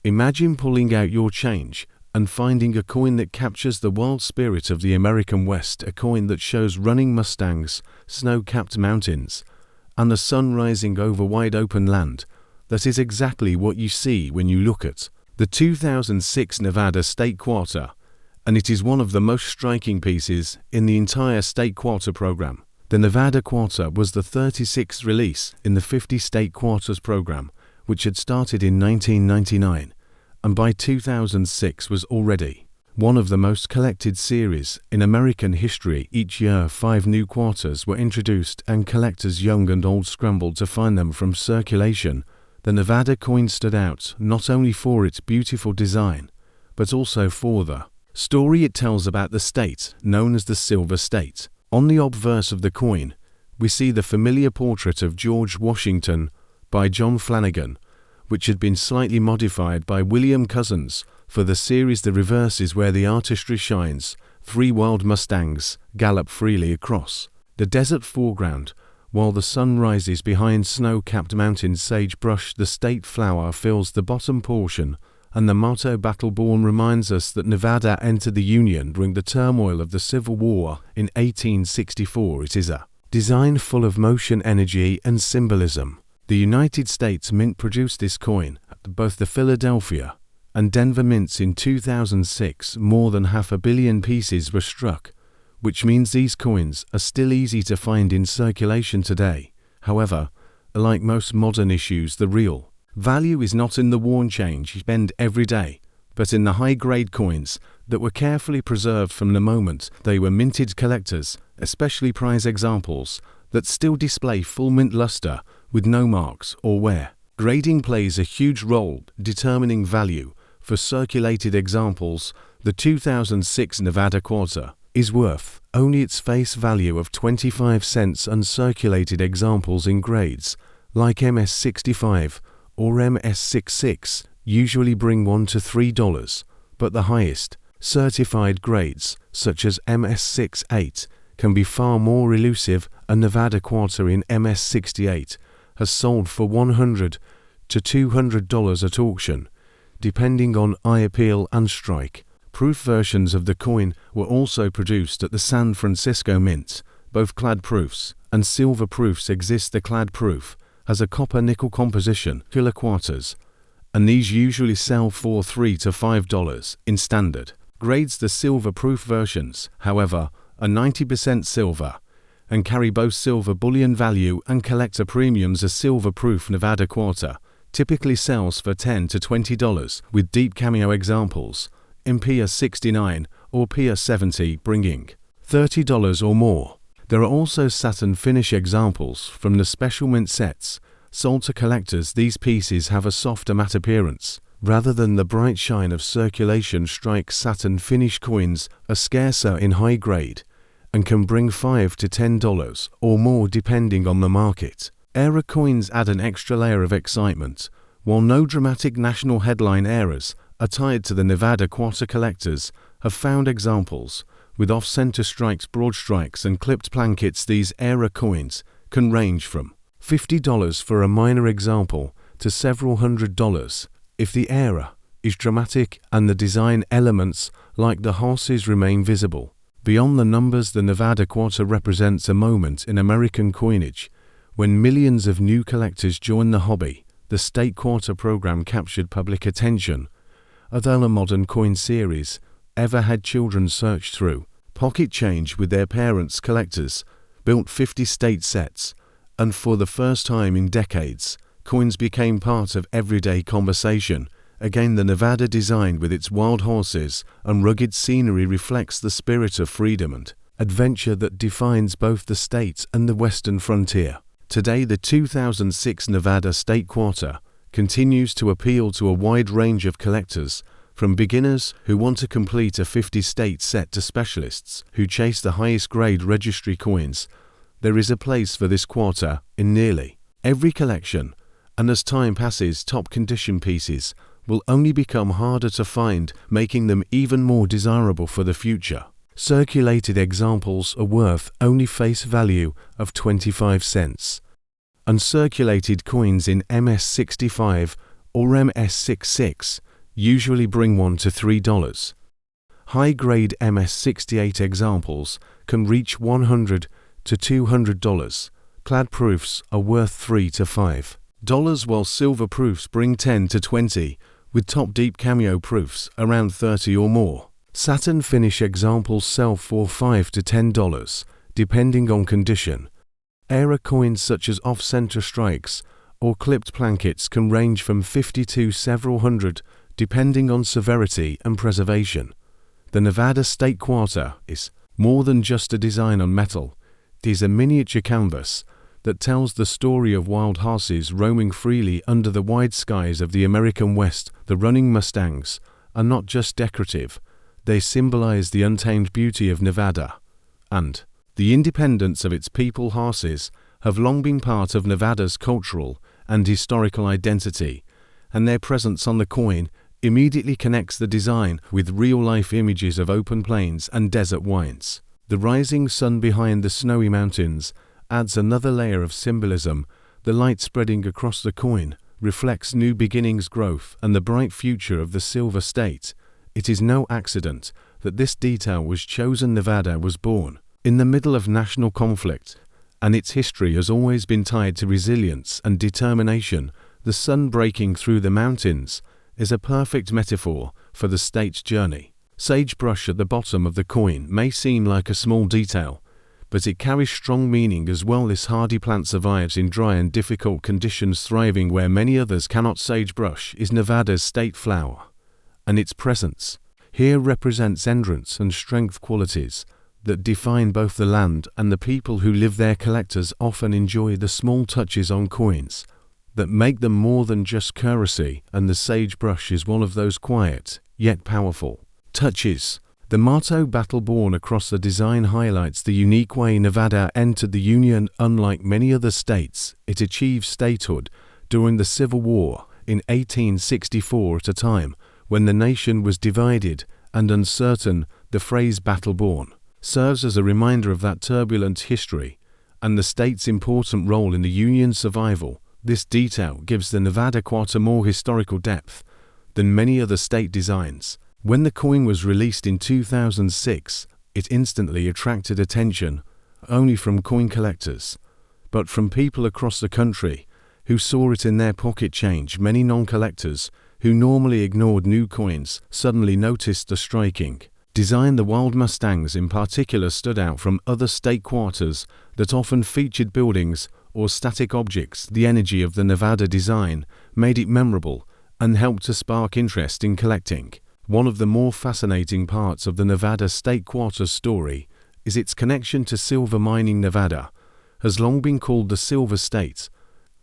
Imagine pulling out your change and finding a coin that captures the wild spirit of the American West, a coin that shows running mustangs, snow-capped mountains, and the sun rising over wide open land. That is exactly what you see when you look at the 2006 Nevada State Quarter, and it is one of the most striking pieces in the entire State Quarter program. The Nevada Quarter was the 36th release in the 50 State Quarters program, which had started in 1999, and by 2006 was already one of the most collected series in American history. Each year, 5 new quarters were introduced, and collectors young and old scrambled to find them from circulation. The Nevada coin stood out not only for its beautiful design, but also for the story it tells about the state known as the Silver State. On the obverse of the coin, we see the familiar portrait of George Washington by John Flanagan, which had been slightly modified by William Cousins for the series. The reverse is where the artistry shines. 3 wild mustangs gallop freely across the desert foreground, while the sun rises behind snow-capped mountains. Sagebrush, the state flower, fills the bottom portion, and the motto "Battleborn" reminds us that Nevada entered the Union during the turmoil of the Civil War in 1864. It is a design full of motion, energy, and symbolism. The United States Mint produced this coin at both the Philadelphia and Denver mints in 2006. More than 500 million pieces were struck, which means these coins are still easy to find in circulation today. However, like most modern issues, the real value is not in the worn change you spend every day, but in the high-grade coins that were carefully preserved from the moment they were minted. Collectors especially prize examples that still display full mint luster with no marks or wear. Grading plays a huge role determining value. For circulated examples, the 2006 Nevada Quarter is worth only its face value of 25 cents. Uncirculated examples in grades like MS65 or MS66 usually bring $1 to $3, but the highest certified grades, such as MS68, can be far more elusive. A Nevada Quarter in MS68 has sold for $100 to $200 at auction, depending on eye appeal and strike. Proof versions of the coin were also produced at the San Francisco Mint. Both clad proofs and silver proofs exist. The clad proof has a copper-nickel composition, killer quarters, and these usually sell for $3 to $5 in standard grades. The silver proof versions, however, are 90% silver and carry both silver bullion value and collector premiums. A silver proof Nevada Quarter typically sells for $10 to $20, with deep cameo examples in PIA 69 or PIA 70 bringing $30 or more. There are also satin finish examples from the special mint sets sold to collectors. These pieces have a softer matte appearance rather than the bright shine of circulation. Strike satin finish coins are scarcer in high grade and can bring $5 to $10 or more depending on the market. Era coins add an extra layer of excitement. While no dramatic national headline eras are tied to the Nevada Quarter, collectors have found examples with off-center strikes, broad strikes, and clipped plankets. These era coins can range from $50 for a minor example to several $100s if the era is dramatic and the design elements like the horses remain visible. Beyond the numbers, the Nevada Quarter represents a moment in American coinage when millions of new collectors joined the hobby. The State Quarter program captured public attention. Although a modern coin series ever had children search through pocket change with their parents, collectors built 50 state sets, and for the first time in decades, coins became part of everyday conversation. Again, the Nevada design with its wild horses and rugged scenery reflects the spirit of freedom and adventure that defines both the state and the western frontier. Today, the 2006 Nevada State Quarter continues to appeal to a wide range of collectors, from beginners who want to complete a 50-state set to specialists who chase the highest grade registry coins. There is a place for this quarter in nearly every collection, and as time passes, top condition pieces will only become harder to find, making them even more desirable for the future. Circulated examples are worth only face value of 25 cents. Uncirculated coins in MS65 or MS66 usually bring $1 to $3. High-grade MS-68 examples can reach $100 to $200. Clad proofs are worth $3 to $5, while silver proofs bring $10 to $20, with top deep cameo proofs around $30 or more. Satin finish examples sell for $5 to $10, depending on condition. Era coins such as off-center strikes or clipped plankets can range from $50 to several hundred, depending on severity and preservation. The Nevada State Quarter is more than just a design on metal. It is a miniature canvas that tells the story of wild horses roaming freely under the wide skies of the American West. The running Mustangs are not just decorative, they symbolize the untamed beauty of Nevada, and the independence of its people. Horses have long been part of Nevada's cultural and historical identity, and their presence on the coin immediately connects the design with real-life images of open plains and desert winds. The rising sun behind the snowy mountains adds another layer of symbolism. The light spreading across the coin reflects new beginnings, growth, and the bright future of the Silver State. It is no accident that this detail was chosen. Nevada was born in the middle of national conflict, and its history has always been tied to resilience and determination. The sun breaking through the mountains is a perfect metaphor for the state's journey. Sagebrush at the bottom of the coin may seem like a small detail, but it carries strong meaning as well. This hardy plant survives in dry and difficult conditions, thriving where many others cannot. Sagebrush is Nevada's state flower, and its presence here represents endurance and strength, qualities that define both the land and the people who live there. Collectors often enjoy the small touches on coins that make them more than just currency, and the sagebrush is one of those quiet yet powerful touches. The motto "Battle Born" across the design highlights the unique way Nevada entered the Union. Unlike many other states, it achieved statehood during the Civil War in 1864, at a time when the nation was divided and uncertain. The phrase "Battle Born" serves as a reminder of that turbulent history and the state's important role in the Union's survival. This detail gives the Nevada Quarter more historical depth than many other state designs. When the coin was released in 2006, it instantly attracted attention, only from coin collectors, but from people across the country who saw it in their pocket change. Many non-collectors who normally ignored new coins suddenly noticed the striking design. The Wild Mustangs in particular stood out from other state quarters that often featured buildings or static objects. The energy of the Nevada design made it memorable and helped to spark interest in collecting. One of the more fascinating parts of the Nevada State Quarter story is its connection to silver mining. Nevada has long been called the Silver State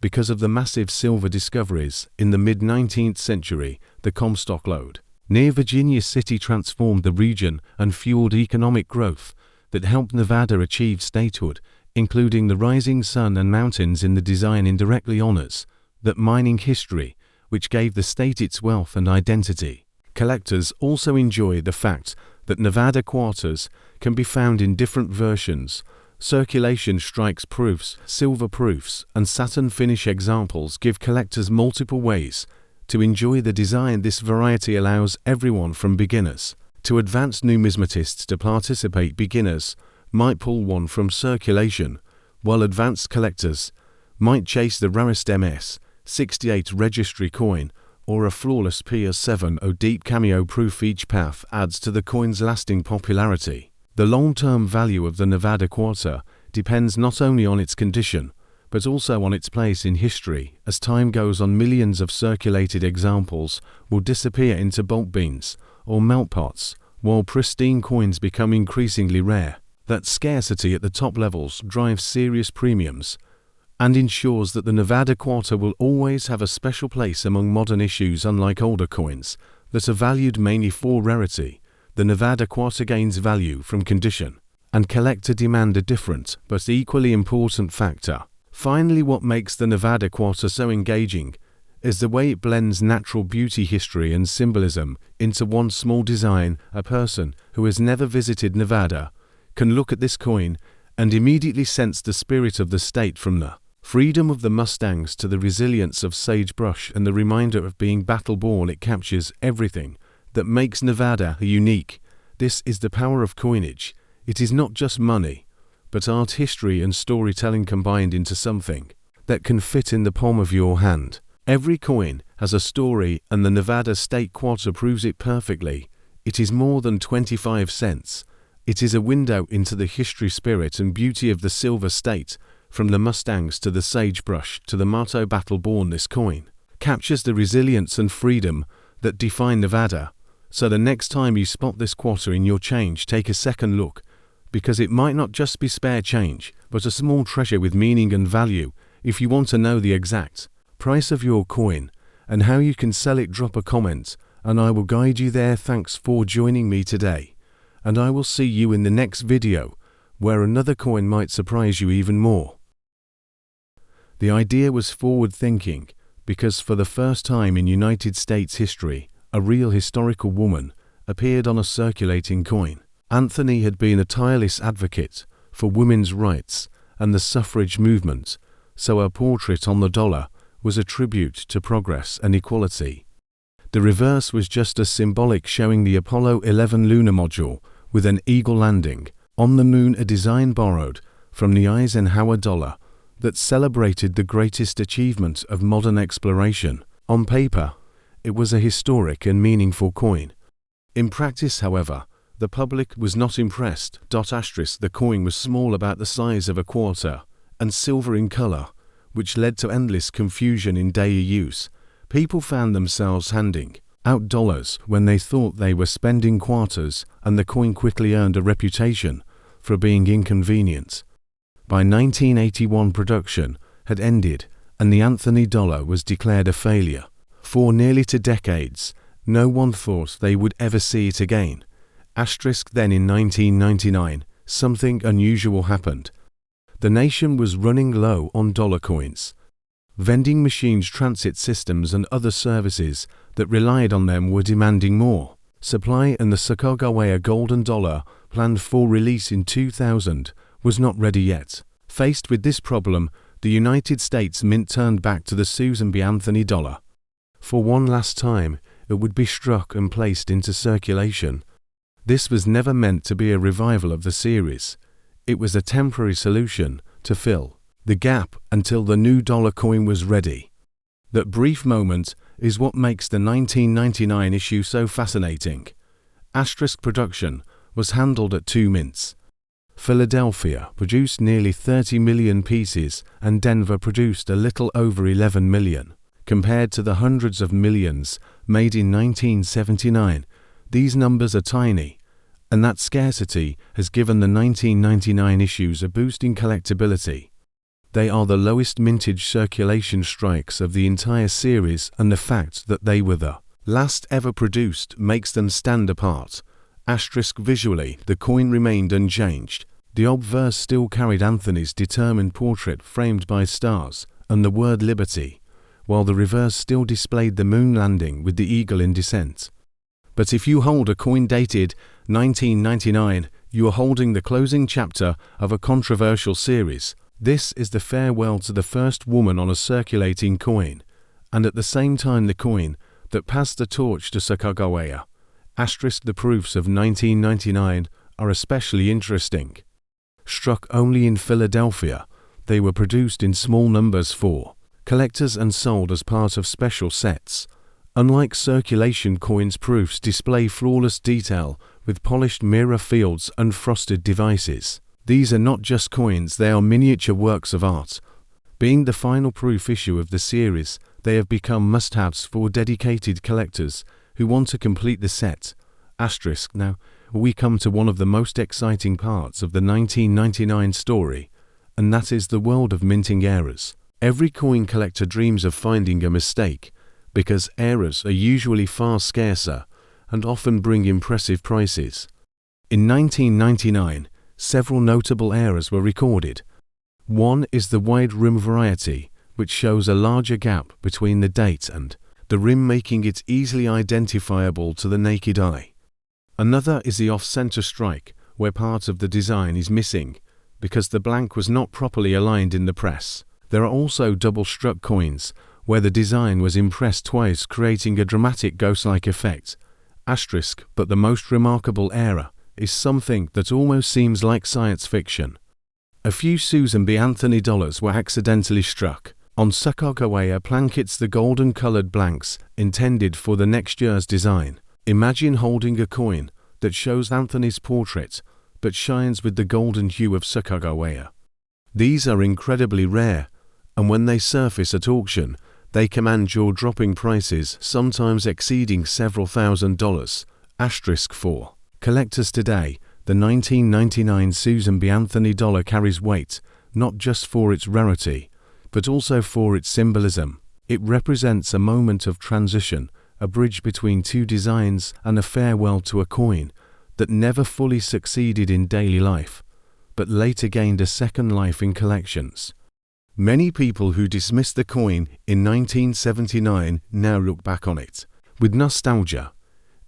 because of the massive silver discoveries in the mid-19th century. The Comstock lode near Virginia City transformed the region and fueled economic growth that helped Nevada achieve statehood, including the rising sun and mountains in the design indirectly honors that mining history, which gave the state its wealth and identity. Collectors also enjoy the fact that Nevada quarters can be found in different versions. Circulation strikes proofs, silver proofs, and satin finish examples give collectors multiple ways to enjoy the design. This variety allows everyone from beginners to advanced numismatists to participate. Beginners might pull one from circulation, while advanced collectors might chase the rarest MS-68 registry coin or a flawless PS7 deep cameo proof. Each path adds to the coin's lasting popularity. The long-term value of the Nevada Quarter depends not only on its condition, but also on its place in history. As time goes on, millions of circulated examples will disappear into bulk beans or melt pots, while pristine coins become increasingly rare. That scarcity at the top levels drives serious premiums and ensures that the Nevada Quarter will always have a special place among modern issues. Unlike older coins that are valued mainly for rarity, the Nevada Quarter gains value from condition and collector demand, a different but equally important factor. Finally, what makes the Nevada Quarter so engaging is the way it blends natural beauty, history, and symbolism into one small design. A person who has never visited Nevada can look at this coin and immediately sense the spirit of the state from the Freedom of the Mustangs to the resilience of sagebrush and the reminder of being battle-born, it captures everything that makes Nevada unique. This is the power of coinage. It is not just money, but art, history, and storytelling combined into something that can fit in the palm of your hand. Every coin has a story, and the Nevada State Quarter proves it perfectly. It is more than 25 cents. It is a window into the history, spirit, and beauty of the Silver State. From the Mustangs to the sagebrush to the motto battle-born, this coin captures the resilience and freedom that define Nevada. So the next time you spot this quarter in your change, take a second look, because it might not just be spare change, but a small treasure with meaning and value. If you want to know the exact price of your coin and how you can sell it, drop a comment and I will guide you there. Thanks for joining me today, and I will see you in the next video where another coin might surprise you even more. The idea was forward-thinking because for the first time in United States history, a real historical woman appeared on a circulating coin. Anthony had been a tireless advocate for women's rights and the suffrage movement, so her portrait on the dollar was a tribute to progress and equality. The reverse was just as symbolic, showing the Apollo 11 lunar module with an eagle landing on the moon, a design borrowed from the Eisenhower dollar that celebrated the greatest achievement of modern exploration. On paper, it was a historic and meaningful coin. In practice, however, the public was not impressed. The coin was small, about the size of a quarter, and silver in color, which led to endless confusion in daily use. People found themselves handing out dollars when they thought they were spending quarters, and the coin quickly earned a reputation for being inconvenient. By 1981, production had ended, and the Anthony dollar was declared a failure. For nearly 2 decades, no one thought they would ever see it again. Then in 1999, something unusual happened. The nation was running low on dollar coins. Vending machines, transit systems, and other services that relied on them were demanding more supply, and the Sacagawea golden dollar, planned for release in 2000, was not ready yet. Faced with this problem, the United States Mint turned back to the Susan B. Anthony dollar. For one last time, it would be struck and placed into circulation. This was never meant to be a revival of the series. It was a temporary solution to fill the gap until the new dollar coin was ready. That brief moment is what makes the 1999 issue so fascinating. Production was handled at 2 mints. Philadelphia produced nearly 30 million pieces, and Denver produced a little over 11 million. Compared to the hundreds of millions made in 1979, these numbers are tiny, and that scarcity has given the 1999 issues a boost in collectability. They are the lowest mintage circulation strikes of the entire series, and the fact that they were the last ever produced makes them stand apart. Visually, the coin remained unchanged. The obverse still carried Anthony's determined portrait framed by stars and the word liberty, while the reverse still displayed the moon landing with the eagle in descent. But if you hold a coin dated 1999, you are holding the closing chapter of a controversial series. This is the farewell to the first woman on a circulating coin, and at the same time the coin that passed the torch to Sacagawea. The proofs of 1999 are especially interesting. Struck only in Philadelphia, they were produced in small numbers for collectors and sold as part of special sets. Unlike circulation coins, proofs display flawless detail with polished mirror fields and frosted devices. These are not just coins, they are miniature works of art. Being the final proof issue of the series, they have become must-haves for dedicated collectors who want to complete the set. Now, we come to one of the most exciting parts of the 1999 story, and that is the world of minting errors. Every coin collector dreams of finding a mistake, because errors are usually far scarcer and often bring impressive prices. In 1999, several notable errors were recorded. One is the wide rim variety, which shows a larger gap between the date and the rim, making it easily identifiable to the naked eye. Another is the off-center strike, where part of the design is missing because the blank was not properly aligned in the press. There are also double-struck coins, where the design was impressed twice, creating a dramatic ghost-like effect. Asterisk, but the most remarkable error is something that almost seems like science fiction. A few Susan B. Anthony dollars were accidentally struck on Sacagawea blankets, the golden-colored blanks intended for the next year's design. Imagine holding a coin that shows Anthony's portrait but shines with the golden hue of Sacagawea. These are incredibly rare, and when they surface at auction, they command jaw-dropping prices, sometimes exceeding several $1,000s. Asterisk 4. Collectors today, the 1999 Susan B. Anthony dollar carries weight, not just for its rarity, but also for its symbolism. It represents a moment of transition, a bridge between two designs, and a farewell to a coin that never fully succeeded in daily life, but later gained a second life in collections. Many people who dismissed the coin in 1979 now look back on it with nostalgia.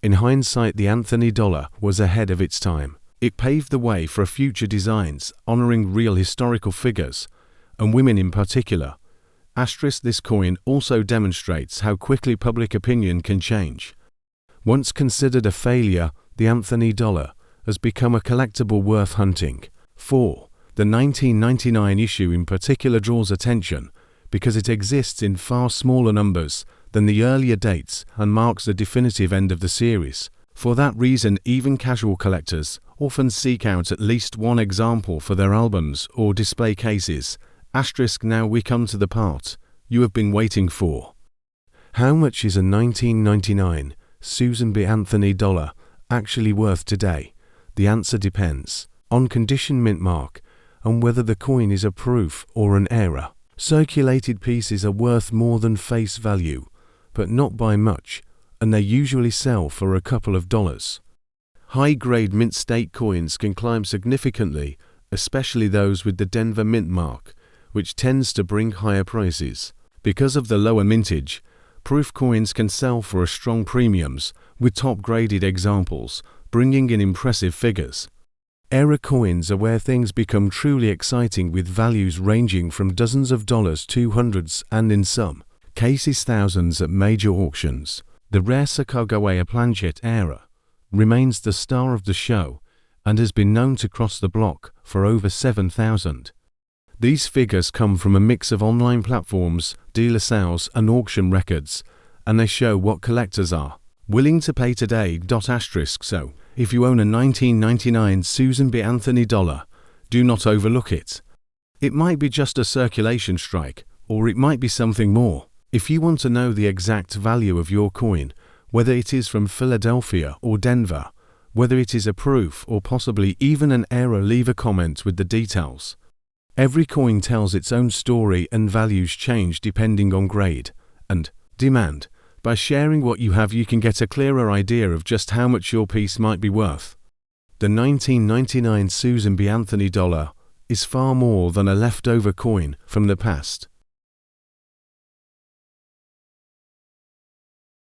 In hindsight, the Anthony dollar was ahead of its time. It paved the way for future designs, honoring real historical figures, and women in particular. Asterisk, this coin also demonstrates how quickly public opinion can change. Once considered a failure, the Anthony dollar has become a collectible worth hunting. 4. The 1999 issue in particular draws attention because it exists in far smaller numbers than the earlier dates and marks the definitive end of the series. For that reason, even casual collectors often seek out at least one example for their albums or display cases. Asterisk, now we come to the part you have been waiting for. How much is a 1999 Susan B. Anthony dollar actually worth today? The answer depends on condition, mint mark, and whether the coin is a proof or an error. Circulated pieces are worth more than face value, but not by much, and they usually sell for a couple of dollars. High-grade mint state coins can climb significantly, especially those with the Denver mint mark, which tends to bring higher prices. Because of the lower mintage, proof coins can sell for strong premiums, with top-graded examples bringing in impressive figures. Error coins are where things become truly exciting, with values ranging from dozens of dollars to hundreds and in some cases thousands at major auctions. The rare Sacagawea planchet era remains the star of the show and has been known to cross the block for over 7,000. These figures come from a mix of online platforms, dealer sales, and auction records, and they show what collectors are willing to pay today. Asterisk, so if you own a 1999 Susan B. Anthony dollar, do not overlook it. It might be just a circulation strike, or it might be something more. If you want to know the exact value of your coin, whether it is from Philadelphia or Denver, whether it is a proof or possibly even an error, leave a comment with the details. Every coin tells its own story, and values change depending on grade and demand. By sharing what you have, you can get a clearer idea of just how much your piece might be worth. The 1999 Susan B. Anthony dollar is far more than a leftover coin from the past.